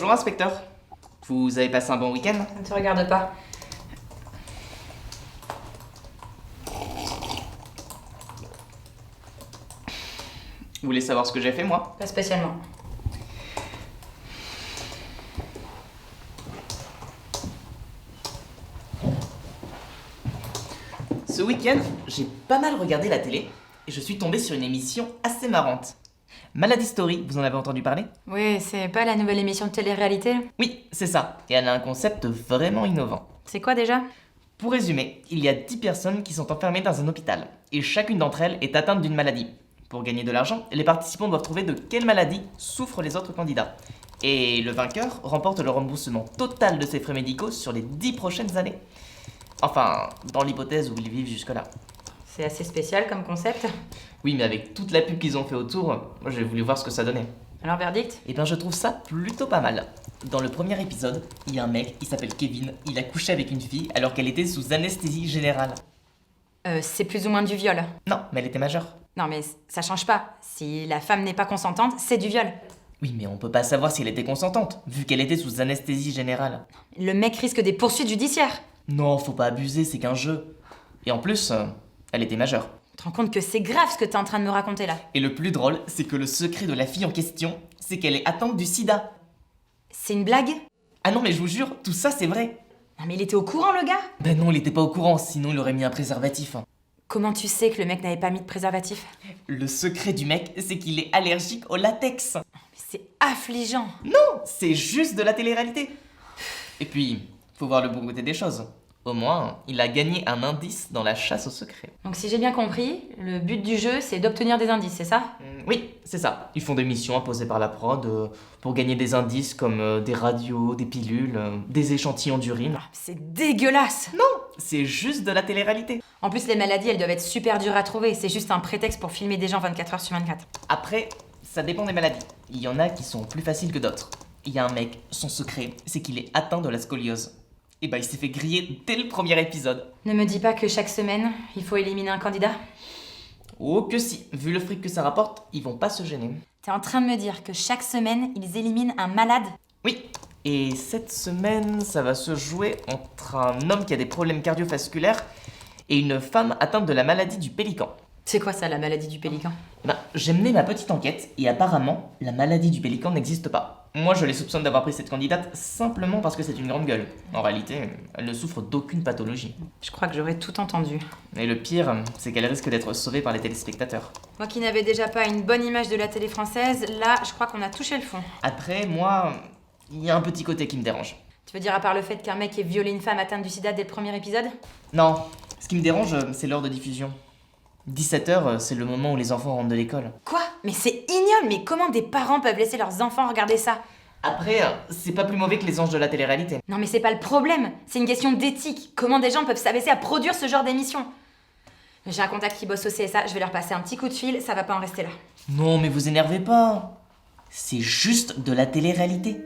Bonjour inspecteur. Vous avez passé un bon week-end? Ça ne te regarde pas. Vous voulez savoir ce que j'ai fait moi? Pas spécialement. Ce week-end, j'ai pas mal regardé la télé et je suis tombé sur une émission assez marrante. Maladie Story, vous en avez entendu parler? Oui, c'est pas la nouvelle émission de télé-réalité? Oui, c'est ça. Et elle a un concept vraiment innovant. C'est quoi déjà? Pour résumer, il y a 10 personnes qui sont enfermées dans un hôpital et chacune d'entre elles est atteinte d'une maladie. Pour gagner de l'argent, les participants doivent trouver de quelle maladie souffrent les autres candidats. Et le vainqueur remporte le remboursement total de ses frais médicaux sur les 10 prochaines années. Enfin, dans l'hypothèse où ils vivent jusque-là. C'est assez spécial comme concept. Oui, mais avec toute la pub qu'ils ont fait autour, moi j'ai voulu voir ce que ça donnait. Alors, verdict? Et ben je trouve ça plutôt pas mal. Dans le premier épisode, il y a un mec, il s'appelle Kevin, il a couché avec une fille alors qu'elle était sous anesthésie générale. C'est plus ou moins du viol. Non, mais elle était majeure. Non, mais ça change pas. Si la femme n'est pas consentante, c'est du viol. Oui, mais on peut pas savoir si elle était consentante, vu qu'elle était sous anesthésie générale. Le mec risque des poursuites judiciaires. Non, faut pas abuser, c'est qu'un jeu. Et en plus, elle était majeure. Tu te rends compte que c'est grave ce que t'es en train de me raconter là? Et le plus drôle, c'est que le secret de la fille en question, c'est qu'elle est atteinte du sida. C'est une blague? Ah non, mais je vous jure, tout ça c'est vrai. Non, mais il était au courant, le gars? Ben non, il était pas au courant, sinon il aurait mis un préservatif. Comment tu sais que le mec n'avait pas mis de préservatif? Le secret du mec, c'est qu'il est allergique au latex. Mais c'est affligeant. Non, c'est juste de la télé-réalité. Et puis, faut voir le bon côté des choses. Au moins, il a gagné un indice dans la chasse au secret. Donc si j'ai bien compris, le but du jeu c'est d'obtenir des indices, c'est ça? Oui, c'est ça. Ils font des missions imposées par la prod pour gagner des indices comme des radios, des pilules, des échantillons d'urine. C'est dégueulasse! C'est juste de la télé-réalité. En plus, les maladies, elles doivent être super dures à trouver. C'est juste un prétexte pour filmer des gens 24 heures sur 24. Après, ça dépend des maladies. Il y en a qui sont plus faciles que d'autres. Il y a un mec, son secret, c'est qu'il est atteint de la scoliose. Et bah il s'est fait griller dès le premier épisode. Ne me dis pas que chaque semaine, il faut éliminer un candidat. Oh que si, vu le fric que ça rapporte, ils vont pas se gêner. T'es en train de me dire que chaque semaine, ils éliminent un malade? Oui, et cette semaine, ça va se jouer entre un homme qui a des problèmes cardiovasculaires et une femme atteinte de la maladie du pélican. C'est quoi ça, la maladie du pélican? J'ai mené ma petite enquête et apparemment, la maladie du pélican n'existe pas. Moi, je les soupçonne d'avoir pris cette candidate simplement parce que c'est une grande gueule. En réalité, elle ne souffre d'aucune pathologie. Je crois que j'aurais tout entendu. Et le pire, c'est qu'elle risque d'être sauvée par les téléspectateurs. Moi qui n'avais déjà pas une bonne image de la télé française, là, je crois qu'on a touché le fond. Après, moi, il y a un petit côté qui me dérange. Tu veux dire à part le fait qu'un mec ait violé une femme atteinte du sida dès le premier épisode? Non, ce qui me dérange, c'est l'heure de diffusion. 17h, c'est le moment où les enfants rentrent de l'école. Quoi? Mais c'est ignoble, mais comment des parents peuvent laisser leurs enfants regarder ça? Après, c'est pas plus mauvais que les anges de la télé-réalité. Non mais c'est pas le problème, c'est une question d'éthique. Comment des gens peuvent s'abaisser à produire ce genre d'émission? J'ai un contact qui bosse au CSA, je vais leur passer un petit coup de fil, ça va pas en rester là. Non, mais vous énervez pas. C'est juste de la télé-réalité.